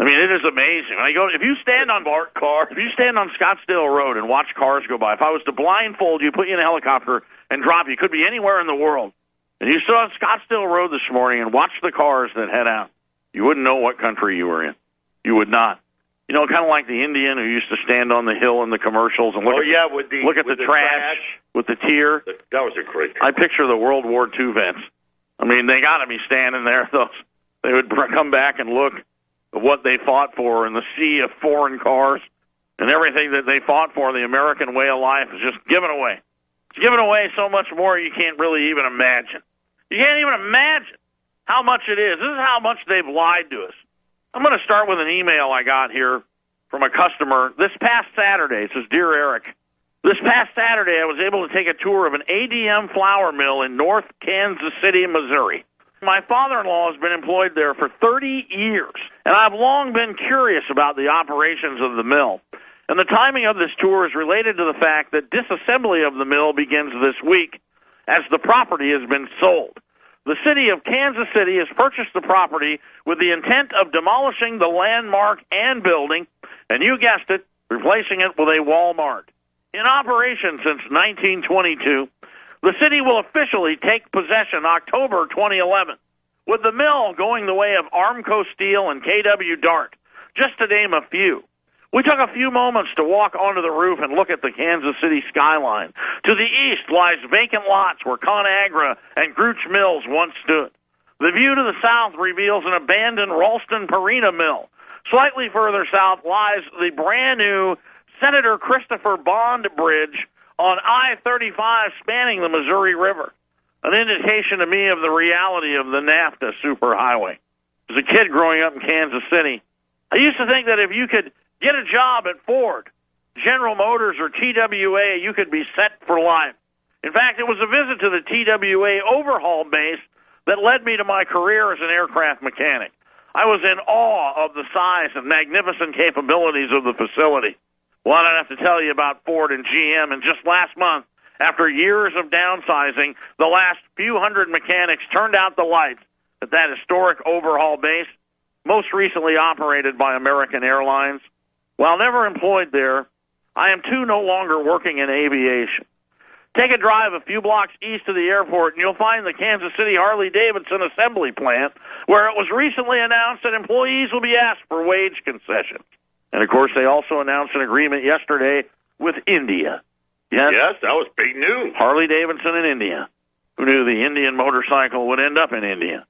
I mean, it is amazing. If you stand on Scottsdale Road and watch cars go by, if I was to blindfold you, put you in a helicopter, and drop you, could be anywhere in the world, and you stood on Scottsdale Road this morning and watched the cars that head out, you wouldn't know what country you were in. You would not. You know, kind of like the Indian who used to stand on the hill in the commercials and look at the trash with the tear. That was a great I picture the World War II vets. I mean, they got to be standing there. They would come back and look at what they fought for in the sea of foreign cars, and everything that they fought for, the American way of life, is just given away. It's given away so much more you can't really even imagine. You can't even imagine how much it is. This is how much they've lied to us. I'm going to start with an email I got here from a customer this past Saturday. It says, "Dear Eric, this past Saturday I was able to take a tour of an ADM flour mill in North Kansas City, Missouri. My father-in-law has been employed there for 30 years, and I've long been curious about the operations of the mill. And the timing of this tour is related to the fact that disassembly of the mill begins this week, as the property has been sold. The city of Kansas City has purchased the property with the intent of demolishing the landmark and building, and you guessed it, replacing it with a Walmart. In operation since 1922, the city will officially take possession October 2011, with the mill going the way of Armco Steel and KW Dart, just to name a few. We took a few moments to walk onto the roof and look at the Kansas City skyline. To the east lies vacant lots where ConAgra and Grooch Mills once stood. The view to the south reveals an abandoned Ralston Perina mill. Slightly further south lies the brand-new Senator Christopher Bond Bridge on I-35 spanning the Missouri River, an indication to me of the reality of the NAFTA superhighway. As a kid growing up in Kansas City, I used to think that if you could get a job at Ford, General Motors, or TWA, you could be set for life. In fact, it was a visit to the TWA overhaul base that led me to my career as an aircraft mechanic. I was in awe of the size and magnificent capabilities of the facility. Well, I don't have to tell you about Ford and GM, and just last month, after years of downsizing, the last few hundred mechanics turned out the lights at that historic overhaul base, most recently operated by American Airlines. While never employed there, I am too no longer working in aviation. Take a drive a few blocks east of the airport, and you'll find the Kansas City Harley-Davidson assembly plant, where it was recently announced that employees will be asked for wage concessions. And, of course, they also announced an agreement yesterday with India. Yes, that was big news. Harley-Davidson in India. Who knew the Indian motorcycle would end up in India?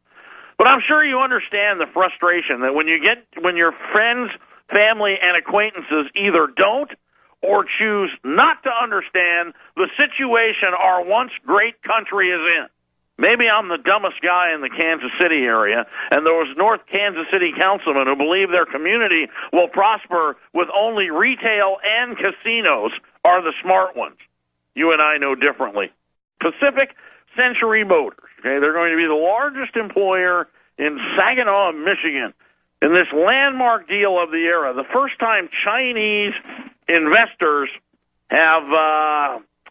But I'm sure you understand the frustration that when your friends, family, and acquaintances either don't or choose not to understand the situation our once great country is in. Maybe I'm the dumbest guy in the Kansas City area, and those North Kansas City councilmen who believe their community will prosper with only retail and casinos are the smart ones. You and I know differently. Pacific Century Motors, okay, they're going to be the largest employer in Saginaw, Michigan, in this landmark deal of the era. The first time Chinese investors have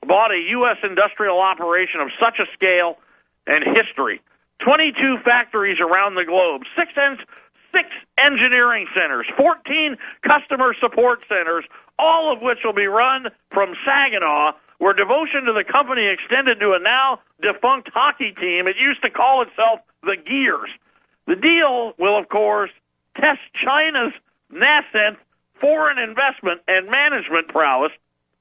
bought a U.S. industrial operation of such a scale and history. 22 factories around the globe, six engineering centers, 14 customer support centers, all of which will be run from Saginaw, where devotion to the company extended to a now defunct hockey team. It used to call itself the Gears. The deal will, of course, test China's nascent foreign investment and management prowess,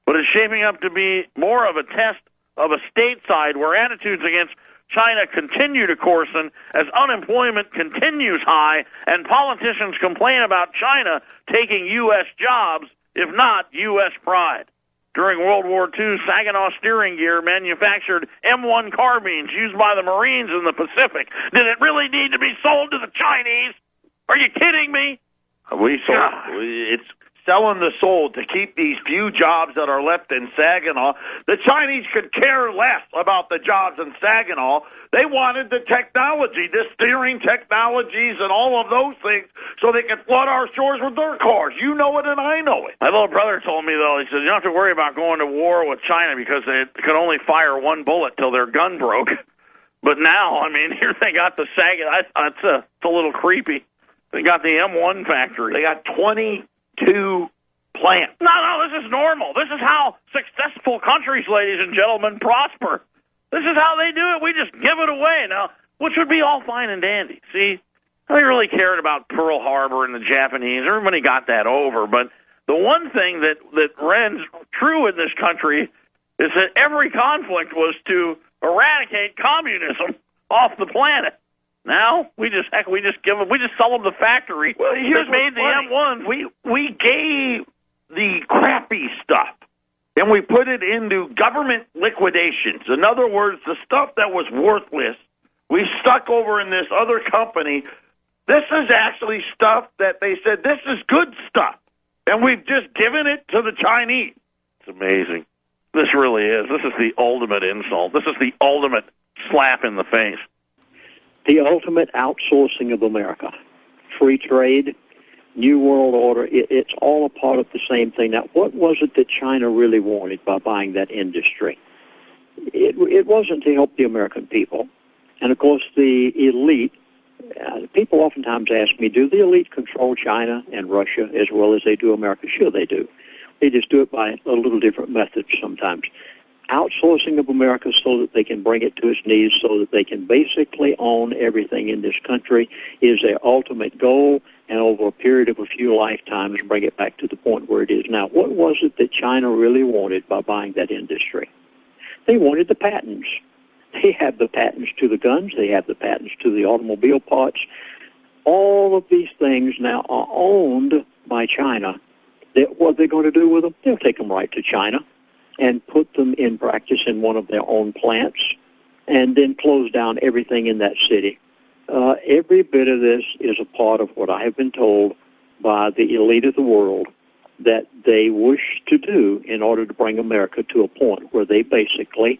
but is shaping up to be more of a test of a stateside where attitudes against China continue to coarsen as unemployment continues high and politicians complain about China taking U.S. jobs, if not U.S. pride. During World War II, Saginaw Steering Gear manufactured M1 carbines used by the Marines in the Pacific. Did it really need to be sold to the Chinese? Are you kidding me? It's selling the soul to keep these few jobs that are left in Saginaw. The Chinese could care less about the jobs in Saginaw. They wanted the technology, the steering technologies and all of those things, so they could flood our shores with their cars. You know it and I know it. My little brother told me, though, he said, you don't have to worry about going to war with China because they could only fire one bullet till their gun broke. But now, I mean, here they got the Saginaw. It's a little creepy. They got the M1 factory. They got 22 plants. No, this is normal. This is how successful countries, ladies and gentlemen, prosper. This is how they do it. We just give it away now, which would be all fine and dandy. See, they really cared about Pearl Harbor and the Japanese. Everybody got that over. But the one thing that rings true in this country is that every conflict was to eradicate communism off the planet. Now we just sell them the factory that made the M1. We gave the crappy stuff, and we put it into government liquidations. In other words, the stuff that was worthless, we stuck over in this other company. This is actually stuff that they said, this is good stuff, and we've just given it to the Chinese. It's amazing. This really is. This is the ultimate insult. This is the ultimate slap in the face. The ultimate outsourcing of America. Free trade, New World Order, it's all a part of the same thing. Now, what was it that China really wanted by buying that industry? It wasn't to help the American people. And, of course, the elite, people oftentimes ask me, do the elite control China and Russia as well as they do America? Sure, they do. They just do it by a little different methods sometimes. Outsourcing of America so that they can bring it to its knees, so that they can basically own everything in this country is their ultimate goal, and over a period of a few lifetimes bring it back to the point where it is now. What was it that China really wanted by buying that industry? They wanted the patents. They have the patents to the guns. They have the patents to the automobile parts. All of these things now are owned by China. What they're going to do with them? They'll take them right to China and put them in practice in one of their own plants, and then close down everything in that city. Every bit of this is a part of what I have been told by the elite of the world that they wish to do in order to bring America to a point where they basically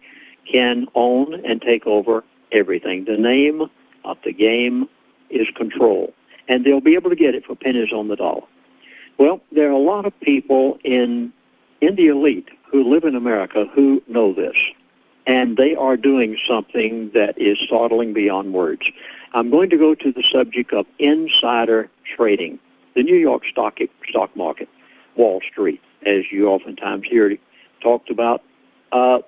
can own and take over everything. The name of the game is control, and they'll be able to get it for pennies on the dollar. Well, there are a lot of people in the elite who live in America who know this, and they are doing something that is startling beyond words. I'm going to go to the subject of insider trading. The New York stock market, Wall Street, as you oftentimes hear it talked about,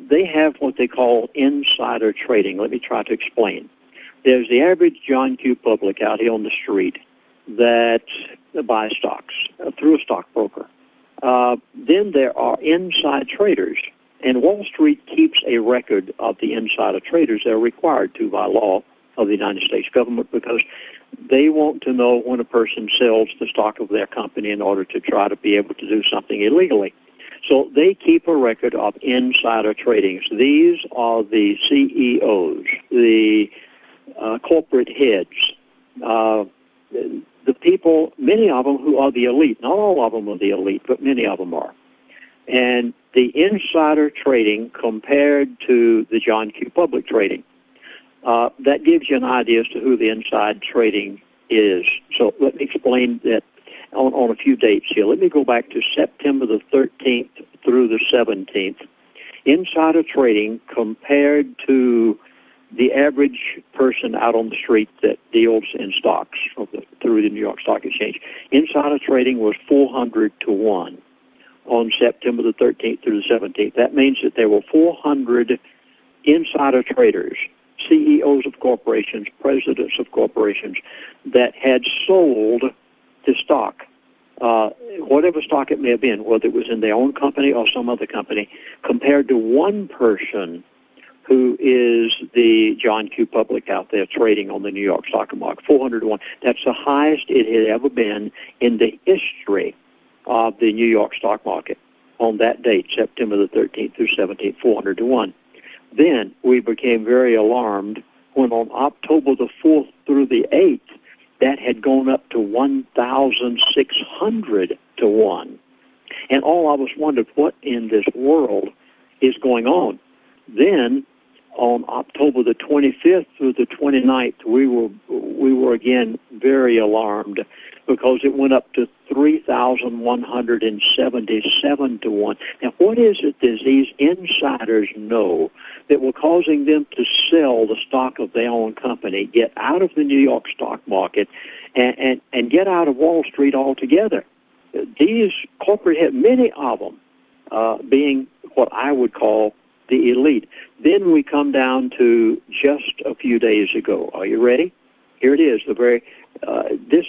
they have what they call insider trading. Let me try to explain. There's the average John Q. public out here on the street that buys stocks through a stockbroker. Then there are inside traders, and Wall Street keeps a record of the insider traders. They're required to by law of the United States government because they want to know when a person sells the stock of their company in order to try to be able to do something illegally. So they keep a record of insider tradings. These are the CEOs, the corporate heads, the people, many of them who are the elite. Not all of them are the elite, but many of them are. And the insider trading compared to the John Q. public trading, that gives you an idea as to who the inside trading is. So let me explain that on a few dates here. Let me go back to September the 13th through the 17th. Insider trading compared to the average person out on the street that deals in stocks through the New York Stock Exchange. Insider trading was 400 to 1 on September the 13th through the 17th. That means that there were 400 insider traders, CEOs of corporations, presidents of corporations, that had sold the stock, whatever stock it may have been, whether it was in their own company or some other company, compared to one person who is the John Q. public out there trading on the New York Stock Market, 400 to 1. That's the highest it had ever been in the history of the New York stock market on that date, September the 13th through 17th, 400 to 1. Then we became very alarmed when on October the 4th through the 8th, that had gone up to 1,600 to 1. And all of us wondered, what in this world is going on? Then on October the 25th through the 29th, we were again very alarmed because it went up to 3,177 to 1. Now, what is it that these insiders know that were causing them to sell the stock of their own company, get out of the New York stock market, and get out of Wall Street altogether. These corporate heads, many of them being what I would call the elite. Then we come down to just a few days ago. Are you ready? Here it is. The very this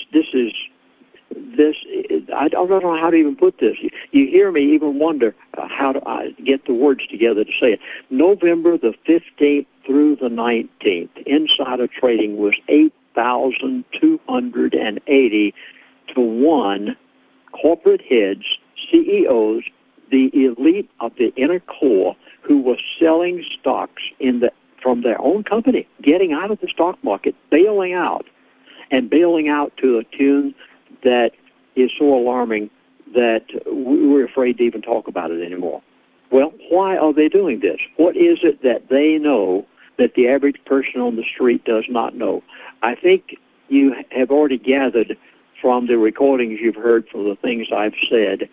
I don't know how to even put this. You hear me even wonder how do I get the words together to say it. November the 15th through the 19th, insider trading was 8,280 to 1. Corporate heads, CEOs, the elite of the inner core, who were selling stocks from their own company, getting out of the stock market, bailing out to a tune that is so alarming that we're afraid to even talk about it anymore. Well, why are they doing this? What is it that they know that the average person on the street does not know? I think you have already gathered from the recordings you've heard, from the things I've said,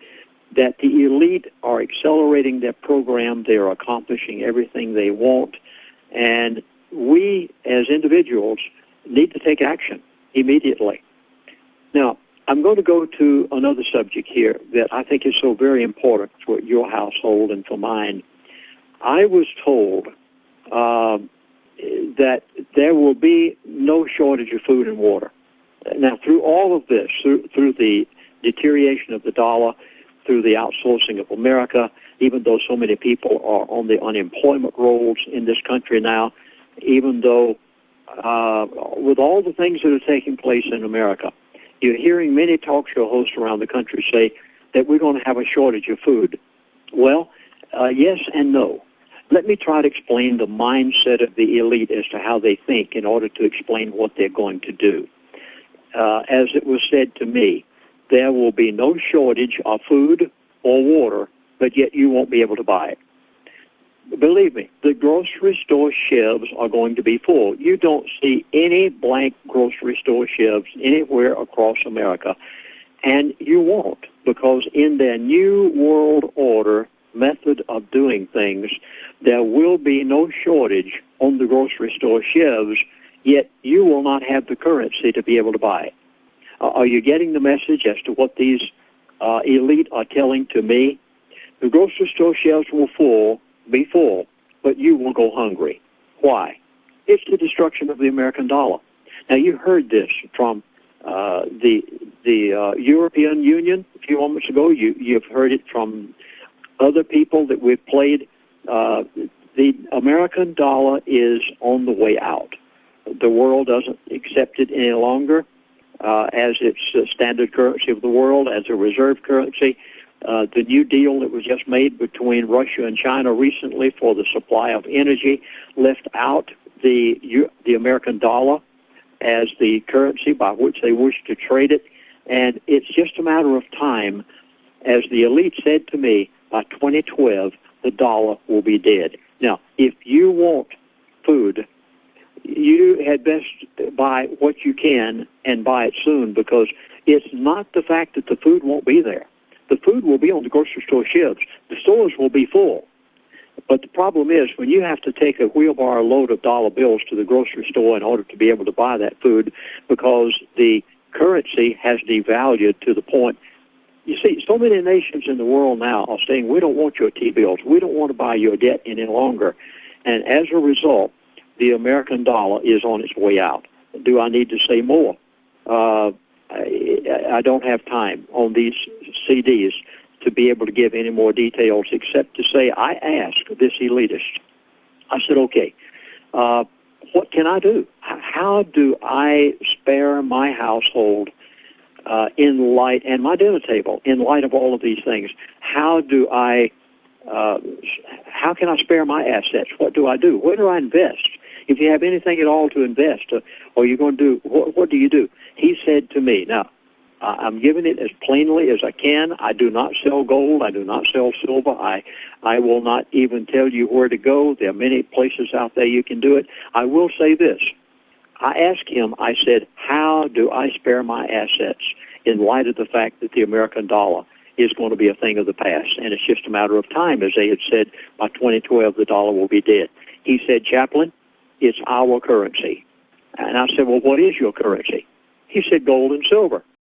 that the elite are accelerating their program. They are accomplishing everything they want. And we, as individuals, need to take action immediately. Now, I'm going to go to another subject here that I think is so very important for your household and for mine. I was told that there will be no shortage of food and water. Now, through all of this, through the deterioration of the dollar, through the outsourcing of America, even though so many people are on the unemployment rolls in this country now, even though with all the things that are taking place in America, you're hearing many talk show hosts around the country say that we're going to have a shortage of food. Well, yes and no. Let me try to explain the mindset of the elite as to how they think in order to explain what they're going to do. As it was said to me, there will be no shortage of food or water, but yet you won't be able to buy it. Believe me, the grocery store shelves are going to be full. You don't see any blank grocery store shelves anywhere across America, and you won't, because in their new world order method of doing things, there will be no shortage on the grocery store shelves, yet you will not have the currency to be able to buy it. Are you getting the message as to what these elite are telling to me? The grocery store shelves will be full, but you will go hungry. Why? It's the destruction of the American dollar. Now, you heard this from the European Union a few moments ago. You've heard it from other people that we've played. The American dollar is on the way out. The world doesn't accept it any longer as its standard currency of the world, as a reserve currency. The new deal that was just made between Russia and China recently for the supply of energy left out the American dollar as the currency by which they wish to trade it. And it's just a matter of time. As the elite said to me, by 2012, the dollar will be dead. Now, if you want food, you had best buy what you can and buy it soon, because it's not the fact that the food won't be there. The food will be on the grocery store shelves. The stores will be full. But the problem is, when you have to take a wheelbarrow load of dollar bills to the grocery store in order to be able to buy that food, because the currency has devalued to the point. You see, so many nations in the world now are saying, we don't want your T-bills. We don't want to buy your debt any longer. And as a result, the American dollar is on its way out. Do I need to say more? I don't have time on these CDs to be able to give any more details, except to say I asked this elitist. I said, okay, what can I do? How do I spare my household in light, and my dinner table, in light of all of these things? How can I spare my assets? What do I do? Where do I invest? If you have anything at all to invest, or you're going to do, what do you do? He said to me, now, I'm giving it as plainly as I can. I do not sell gold. I do not sell silver. I will not even tell you where to go. There are many places out there you can do it. I will say this. I asked him, I said, how do I spare my assets in light of the fact that the American dollar is going to be a thing of the past, and it's just a matter of time, as they had said, by 2012 the dollar will be dead. He said, Chaplain, it's our currency. And I said, well, what is your currency? He said, gold and silver.